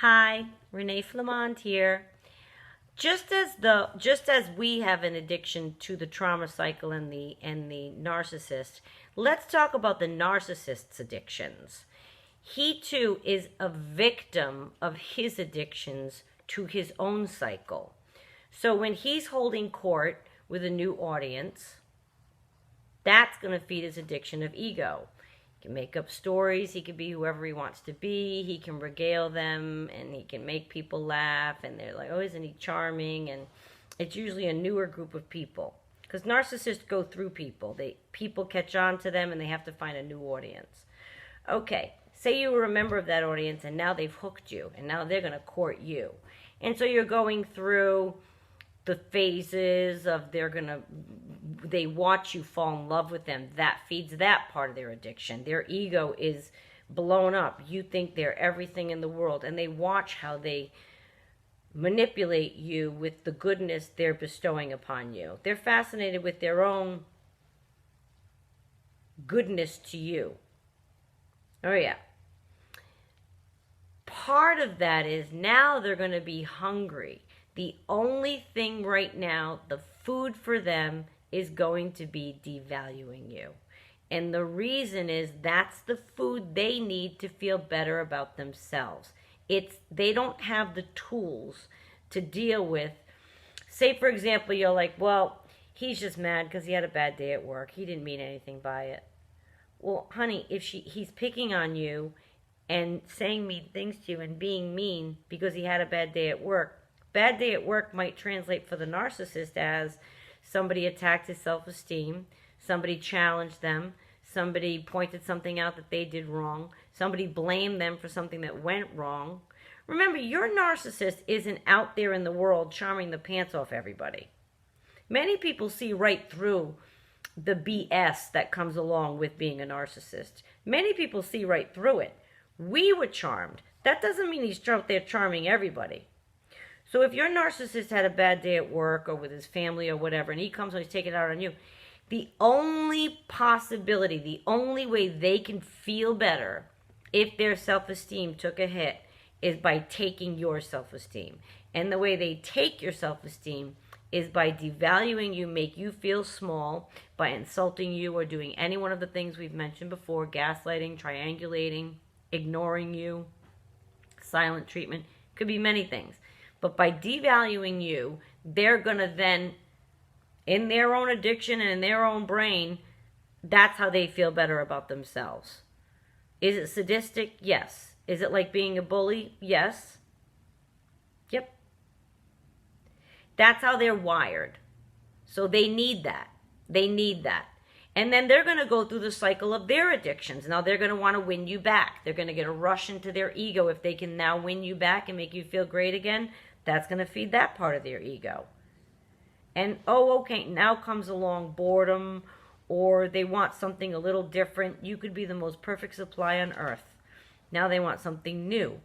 Hi, Renee Flamond here. Just as we have an addiction to the trauma cycle and the narcissist, let's talk about the narcissist's addictions. He too is a victim of his addictions to his own cycle. So when he's holding court with a new audience, that's going to feed his addiction of ego. He can make up stories. He can be whoever he wants to be. He can regale them, and he can make people laugh. And they're like, oh, isn't he charming? And it's usually a newer group of people. Because narcissists go through people. People catch on to them, and they have to find a new audience. Okay, say you were a member of that audience, and now they've hooked you. And now they're going to court you. And so you're going through the phases of they watch you fall in love with them. That feeds that part of their addiction. Their ego is blown up. You think they're everything in the world, and they watch how they manipulate you with the goodness they're bestowing upon you. They're fascinated with their own goodness to you. Oh yeah. Part of that is now they're going to be hungry. The only thing right now, the food for them is going to be devaluing you. And the reason is that's the food they need to feel better about themselves. They don't have the tools to deal with. Say, for example, you're like, well, he's just mad because he had a bad day at work. He didn't mean anything by it. Well, honey, if he's picking on you and saying mean things to you and being mean because he had a bad day at work, bad day at work might translate for the narcissist as somebody attacked his self-esteem, somebody challenged them, somebody pointed something out that they did wrong, somebody blamed them for something that went wrong. Remember, your narcissist isn't out there in the world charming the pants off everybody. Many people see right through the BS that comes along with being a narcissist. Many people see right through it. We were charmed. That doesn't mean he's out there charming everybody. So if your narcissist had a bad day at work or with his family or whatever, and he comes and he's taking it out on you, the only possibility, the only way they can feel better if their self-esteem took a hit is by taking your self-esteem. And the way they take your self-esteem is by devaluing you, make you feel small, by insulting you or doing any one of the things we've mentioned before, gaslighting, triangulating, ignoring you, silent treatment. Could be many things. But by devaluing you, they're going to then, in their own addiction and in their own brain, that's how they feel better about themselves. Is it sadistic? Yes. Is it like being a bully? Yes. Yep. That's how they're wired. So they need that. They need that. And then they're going to go through the cycle of their addictions. Now they're going to want to win you back. They're going to get a rush into their ego. If they can now win you back and make you feel great again, that's going to feed that part of their ego. And, oh, okay, now comes along boredom, or they want something a little different. You could be the most perfect supply on earth. Now they want something new.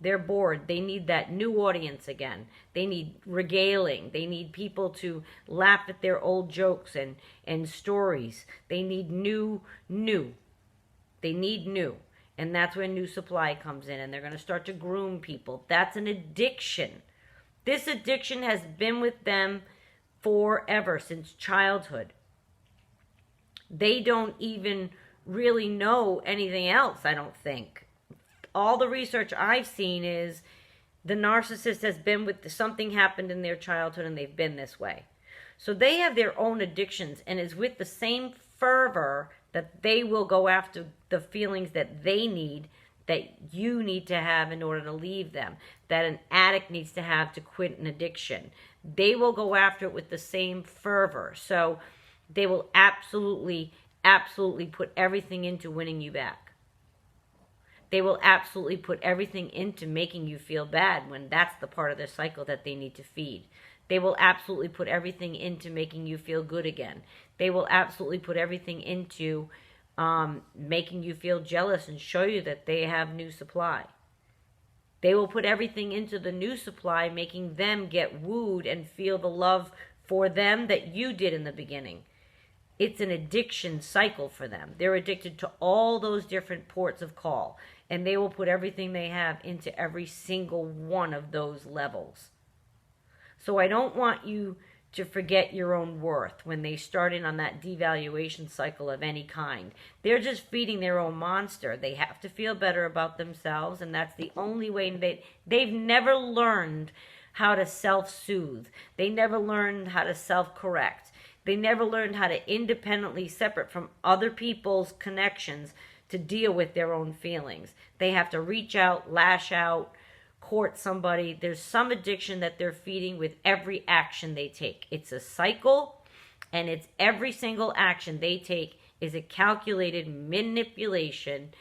They're bored. They need that new audience again. They need regaling. They need people to laugh at their old jokes and stories. They need new. They need new. And that's where new supply comes in. And they're going to start to groom people. That's an addiction. This addiction has been with them forever, since childhood. They don't even really know anything else, I don't think. All the research I've seen is the narcissist has been with something happened in their childhood and they've been this way. So they have their own addictions, and is with the same fervor that they will go after the feelings that they need, that you need to have in order to leave them, that an addict needs to have to quit an addiction. They will go after it with the same fervor. So they will absolutely put everything into winning you back. They will absolutely put everything into making you feel bad when that's the part of their cycle that they need to feed. They will absolutely put everything into making you feel good again. They will absolutely put everything into making you feel jealous and show you that they have new supply. They will put everything into the new supply, making them get wooed and feel the love for them that you did in the beginning. It's an addiction cycle for them. They're addicted to all those different ports of call. And they will put everything they have into every single one of those levels. So I don't want you to forget your own worth when they start in on that devaluation cycle of any kind. They're just feeding their own monster. They have to feel better about themselves, and that's the only way. They've never learned how to self-soothe. They never learned how to self-correct. They never learned how to independently separate from other people's connections to deal with their own feelings. They have to reach out, lash out, court somebody. There's some addiction that they're feeding with every action they take. It's a cycle, and it's every single action they take is a calculated manipulation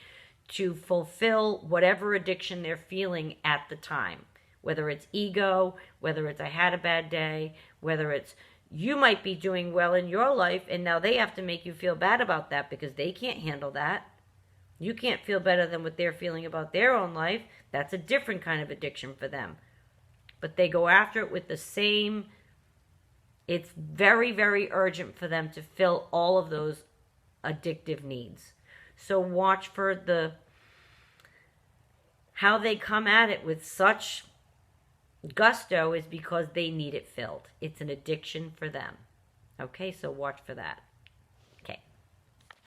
to fulfill whatever addiction they're feeling at the time. Whether it's ego, whether it's I had a bad day, whether it's you might be doing well in your life and now they have to make you feel bad about that because they can't handle that. You can't feel better than what they're feeling about their own life. That's a different kind of addiction for them. But they go after it with the same. It's very, very urgent for them to fill all of those addictive needs. So watch for how they come at it with such gusto is because they need it filled. It's an addiction for them. Okay, so watch for that.